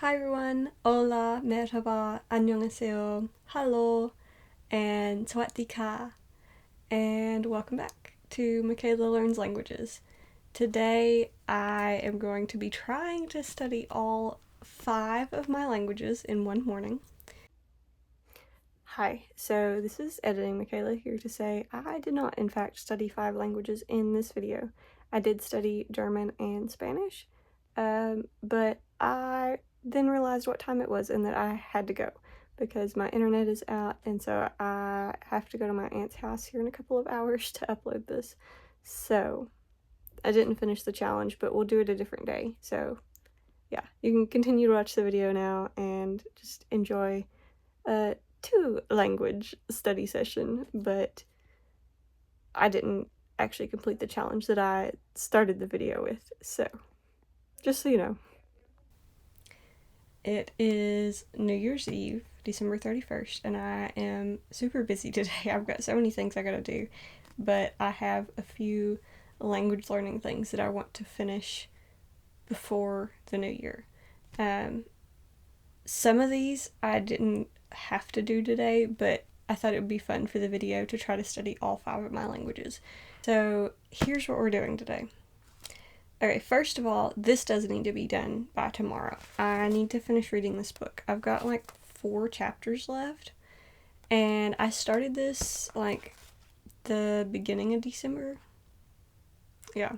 Hi everyone, hola, merhaba, annyeonghaseyo, hello, and sawatdee and welcome back to Michaela Learns Languages. Today I am going to be trying to study all 5 of my languages in one morning. Hi, so this is Editing Michaela here to say I did not in fact study 5 languages in this video. I did study German and Spanish, but I then realized what time it was and that I had to go because my internet is out, and so I have to go to my aunt's house here in a couple of hours to upload this. So I didn't finish the challenge, but we'll do it a different day. So yeah, you can continue to watch the video now and just enjoy 2 language study session, but I didn't actually complete the challenge that I started the video with, so just so you know. It is New Year's Eve, December 31st, and I am super busy today. I've got so many things I gotta do, but I have a few language learning things that I want to finish before the new year. Some of these I didn't have to do today, but I thought it would be fun for the video to try to study all 5 of my languages. So here's what we're doing today. Okay, first of all, this does need to be done by tomorrow. I need to finish reading this book. I've got like 4 chapters left, and I started this like the beginning of December. Yeah.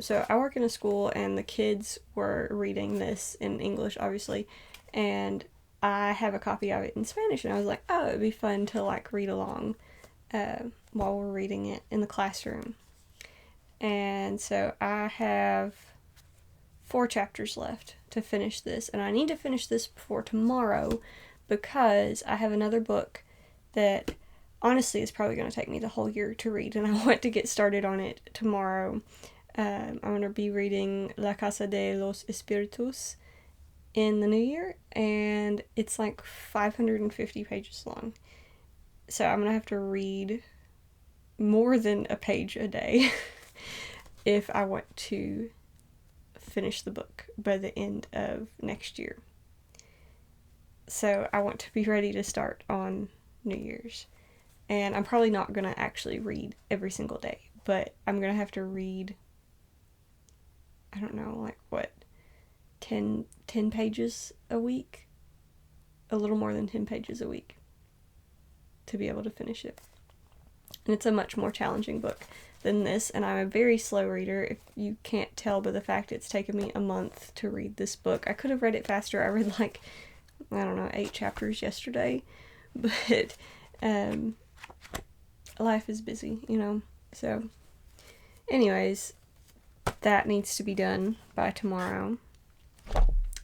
So I work in a school, and the kids were reading this in English, obviously, and I have a copy of it in Spanish, and I was like, oh, it'd be fun to like read along while we're reading it in the classroom. And so I have 4 chapters left to finish this, and I need to finish this before tomorrow because I have another book that honestly is probably going to take me the whole year to read, and I want to get started on it tomorrow. I'm going to be reading La Casa de los Espíritus in the new year, and it's like 550 pages long. So I'm going to have to read more than a page a day if I want to finish the book by the end of next year. So I want to be ready to start on New Year's. And I'm probably not going to actually read every single day, but I'm going to have to read, I don't know, like what, 10 pages a week? A little more than 10 pages a week to be able to finish it. And it's a much more challenging book than this, and I'm a very slow reader, if you can't tell by the fact it's taken me a month to read this book. I could have read it faster. I read like, I don't know, 8 chapters yesterday, but life is busy, you know. So anyways, that needs to be done by tomorrow.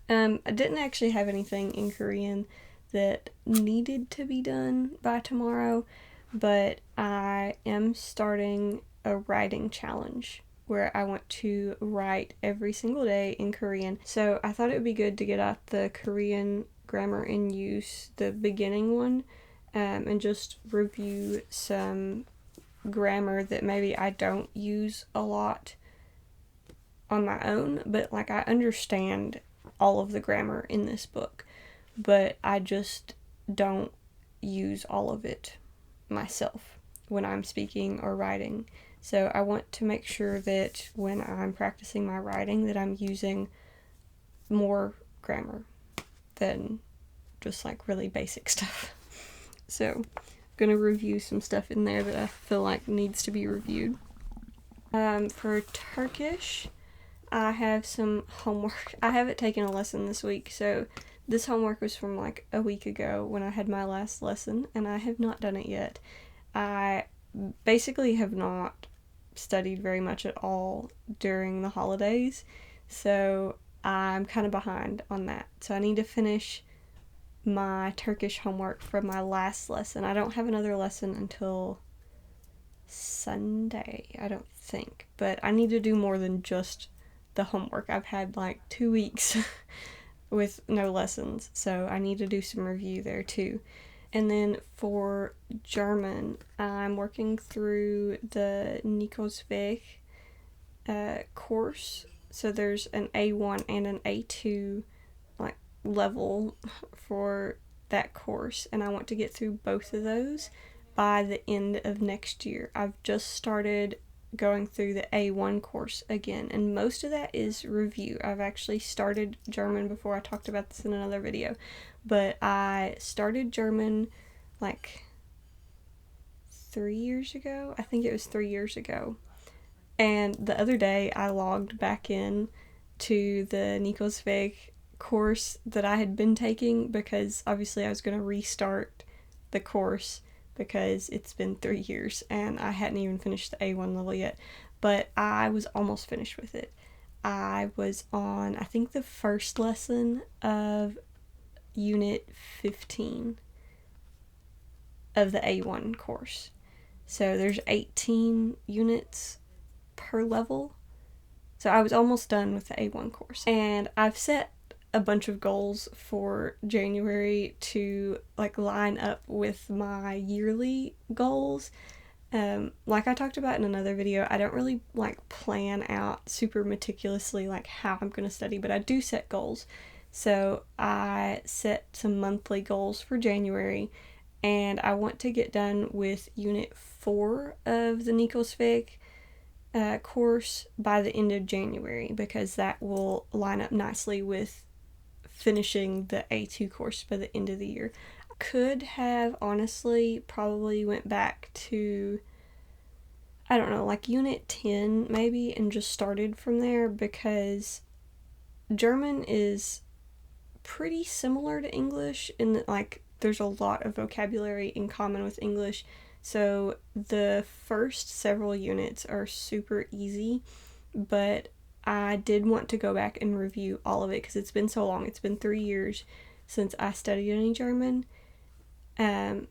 I didn't actually have anything in Korean that needed to be done by tomorrow, but I am starting a writing challenge where I want to write every single day in Korean. So I thought it would be good to get out the Korean grammar in use, the beginning one, and just review some grammar that maybe I don't use a lot on my own, but like I understand all of the grammar in this book, but I just don't use all of it myself when I'm speaking or writing. So I want to make sure that when I'm practicing my writing that I'm using more grammar than just like really basic stuff. So I'm gonna review some stuff in there that I feel like needs to be reviewed. For Turkish, I have some homework. I haven't taken a lesson this week, so this homework was from like a week ago when I had my last lesson, and I have not done it yet. I basically have not studied very much at all during the holidays, so I'm kind of behind on that. So I need to finish my Turkish homework from my last lesson. I don't have another lesson until Sunday, I don't think, but I need to do more than just the homework. I've had like 2 weeks with no lessons, so I need to do some review there too. And then for German, I'm working through the Nikos Weg course. So there's an A1 and an A2 like level for that course, and I want to get through both of those by the end of next year. I've just started going through the A1 course again, and most of that is review. I've actually started German before. I talked about this in another video, but I started German like 3 years ago. I think it was 3 years ago. And the other day I logged back in to the Nikosweg course that I had been taking, because obviously I was going to restart the course because it's been 3 years and I hadn't even finished the A1 level yet. But I was almost finished with it. I was on, I think, the first lesson of Unit 15 of the A1 course. So there's 18 units per level. So I was almost done with the A1 course. And I've set a bunch of goals for January to like line up with my yearly goals. Like I talked about in another video, I don't really like plan out super meticulously like how I'm going to study, but I do set goals. So I set some monthly goals for January, and I want to get done with Unit 4 of the Nikosweg course by the end of January, because that will line up nicely with finishing the A2 course by the end of the year. I could have honestly probably went back to, I don't know, like Unit 10 maybe, and just started from there, because German is pretty similar to English in that like there's a lot of vocabulary in common with English. So the first several units are super easy, but I did want to go back and review all of it because it's been so long. It's been 3 years since I studied any German. And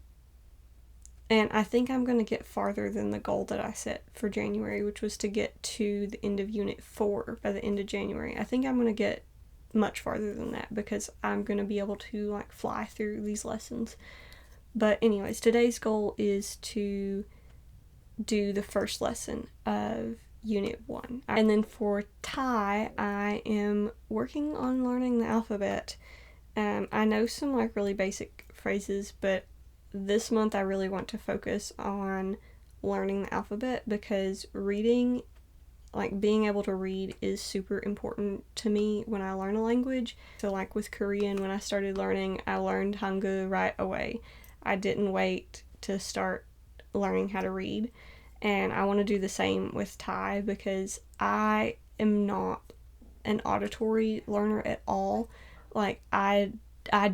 I think I'm going to get farther than the goal that I set for January, which was to get to the end of Unit 4 by the end of January. I think I'm going to get much farther than that because I'm going to be able to like fly through these lessons. But anyways, today's goal is to do the first lesson of Unit 1. And then for Thai, I am working on learning the alphabet. I know some like really basic phrases, but this month I really want to focus on learning the alphabet, because reading, like being able to read, is super important to me when I learn a language. So like with Korean, when I started learning, I learned Hangul right away. I didn't wait to start learning how to read. And I want to do the same with Thai, because I am not an auditory learner at all. Like I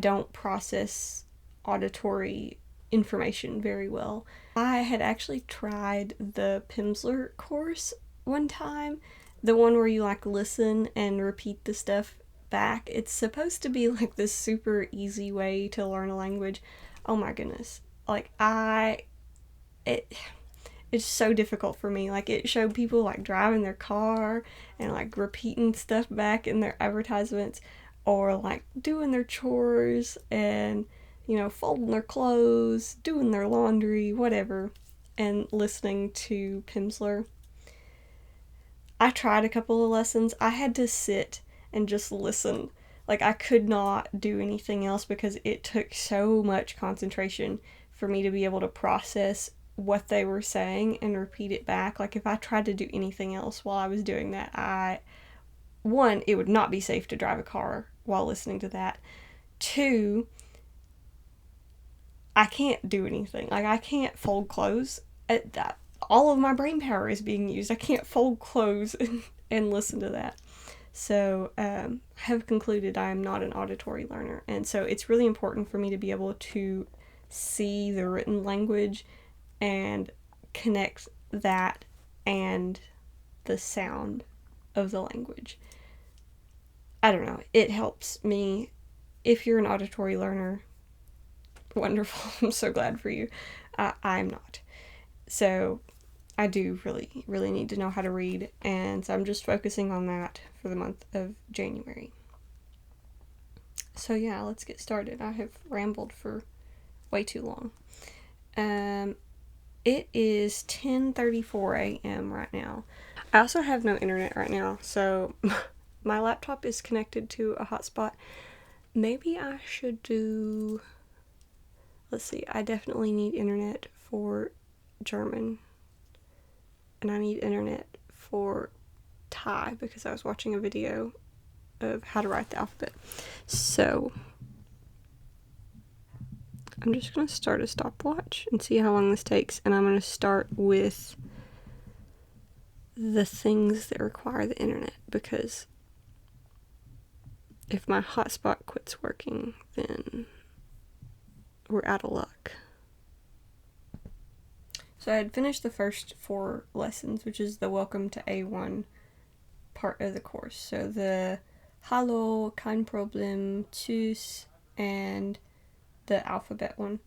don't process auditory information very well. I had actually tried the Pimsleur course one time, the one where you like listen and repeat the stuff back. It's supposed to be like this super easy way to learn a language. Oh my goodness. Like it's so difficult for me. Like it showed people like driving their car and like repeating stuff back in their advertisements, or like doing their chores and, you know, folding their clothes, doing their laundry, whatever, and listening to Pimsleur. I tried a couple of lessons. I had to sit and just listen. Like I could not do anything else because it took so much concentration for me to be able to process what they were saying and repeat it back. Like if I tried to do anything else while I was doing that, one, it would not be safe to drive a car while listening to that. Two, I can't do anything. Like I can't fold clothes. All of my brain power is being used. I can't fold clothes and listen to that. So I have concluded I am not an auditory learner, and so it's really important for me to be able to see the written language and connect that and the sound of the language. I don't know. It helps me. If you're an auditory learner, wonderful. I'm so glad for you. I'm not. So I do really, really need to know how to read, and so I'm just focusing on that for the month of January. So yeah, let's get started. I have rambled for way too long. It is 10:34 a.m. right now. I also have no internet right now, so my laptop is connected to a hotspot, maybe I should do, let's see, I definitely need internet for German, and I need internet for Thai because I was watching a video of how to write the alphabet. So I'm just going to start a stopwatch and see how long this takes, and I'm going to start with the things that require the internet, because if my hotspot quits working, then we're out of luck. So I had finished the first 4 lessons, which is the Welcome to A1 part of the course. So the Hallo, kein Problem, Tschüss, and the alphabet one.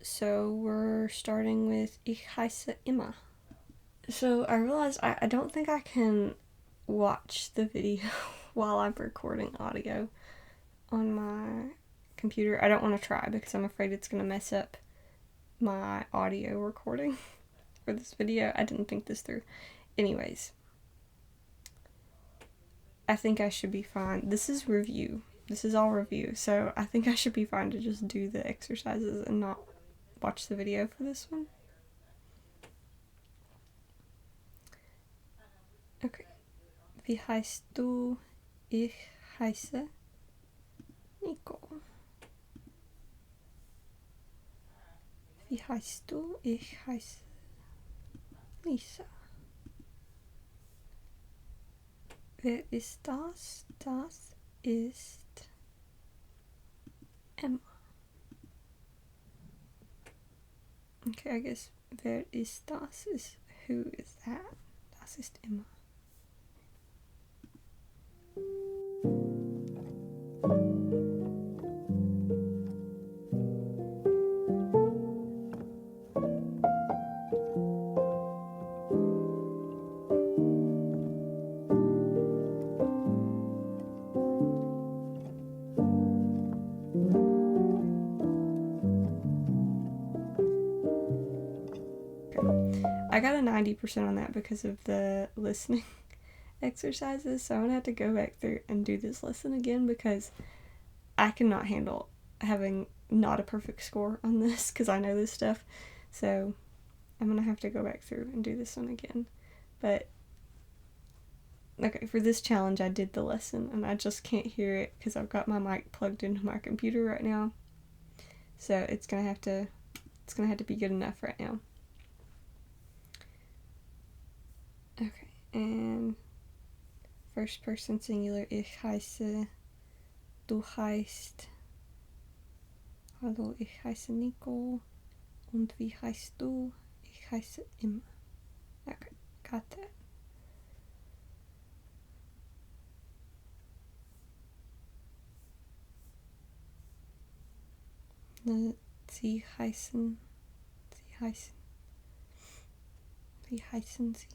So we're starting with Ich heiße Emma. So I realized I don't think I can watch the video while I'm recording audio on my computer. I don't want to try because I'm afraid it's going to mess up my audio recording for this video. I didn't think this through. Anyways, I think I should be fine. This is review. This is all review, so I think I should be fine to just do the exercises and not watch the video for this one. Okay. Wie heißt du? Ich heiße Nico. Wie heißt du? Ich heiße Lisa. Wer ist das? Das ist Emma. Okay, I guess wer ist das is who is that? Das ist Emma. I got a 90% on that because of the listening exercises, so I'm gonna have to go back through and do this lesson again because I cannot handle having not a perfect score on this because I know this stuff. So I'm gonna have to go back through and do this one again. But okay, for this challenge I did the lesson and I just can't hear it because I've got my mic plugged into my computer right now. So it's gonna have to be good enough right now. Okay, and first person singular, ich heiße, du heißt, hallo, ich heiße Nico, und wie heißt du? Ich heiße Emma. Okay, got that. Sie heißen, wie heißen sie?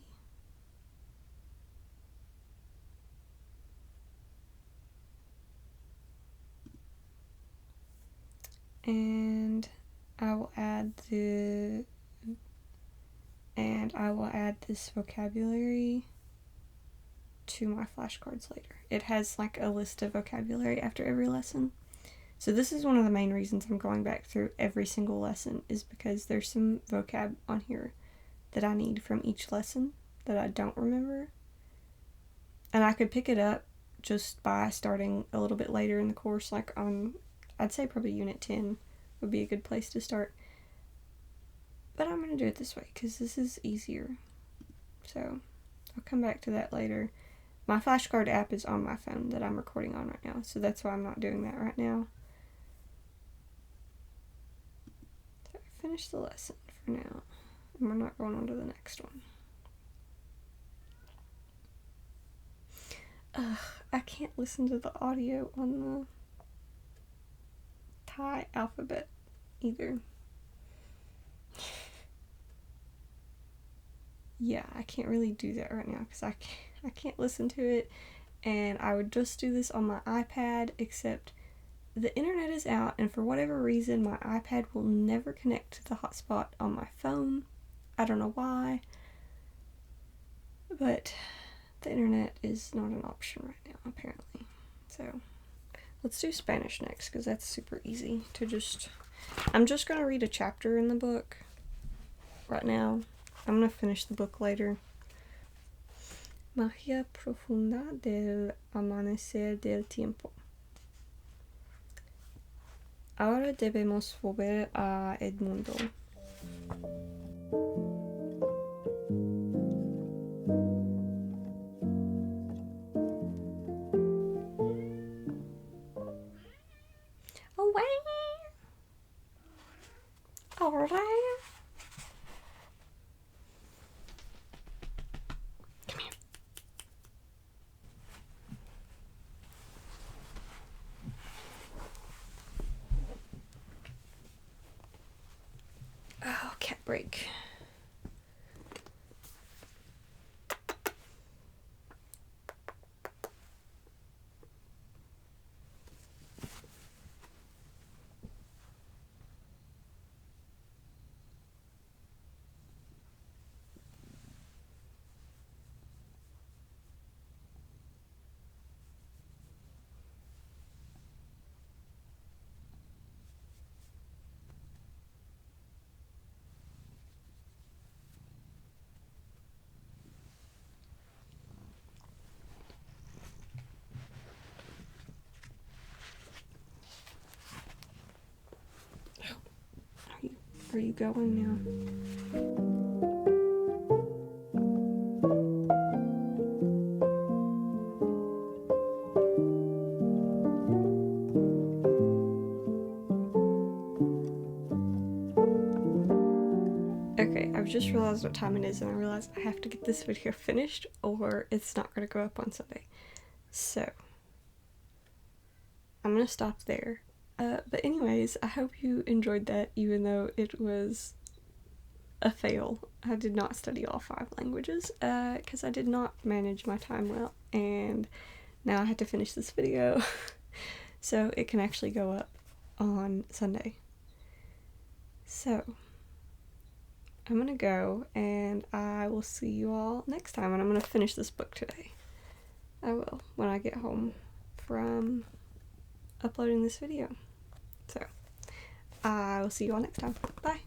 And I will add this vocabulary to my flashcards later. It has like a list of vocabulary after every lesson. So this is one of the main reasons I'm going back through every single lesson, is because there's some vocab on here that I need from each lesson that I don't remember. And I could pick it up just by starting a little bit later in the course, like on, I'd say probably Unit 10 would be a good place to start. But I'm going to do it this way because this is easier. So I'll come back to that later. My flashcard app is on my phone that I'm recording on right now, so that's why I'm not doing that right now. So I finished the lesson for now, and we're not going on to the next one. I can't listen to the audio on the Thai alphabet either. Yeah, I can't really do that right now because I can't listen to it, and I would just do this on my iPad, except the internet is out, and for whatever reason my iPad will never connect to the hotspot on my phone. I don't know why, but the internet is not an option right now, apparently. So let's do Spanish next, because that's super easy to just... I'm just going to read a chapter in the book right now. I'm going to finish the book later. Magia profunda del amanecer del tiempo. Ahora debemos volver a Edmundo. Away! Alright. Come here. Oh, cat break. Are you going now? Okay, I've just realized what time it is, and I realized I have to get this video finished or it's not going to go up on Sunday. So, I'm going to stop there. But anyways, I hope you enjoyed that, even though it was a fail. I did not study all 5 languages, because I did not manage my time well, and now I have to finish this video, so it can actually go up on Sunday. So, I'm gonna go, and I will see you all next time, and I'm gonna finish this book today. I will, when I get home from uploading this video. So, I will see you all next time. Bye!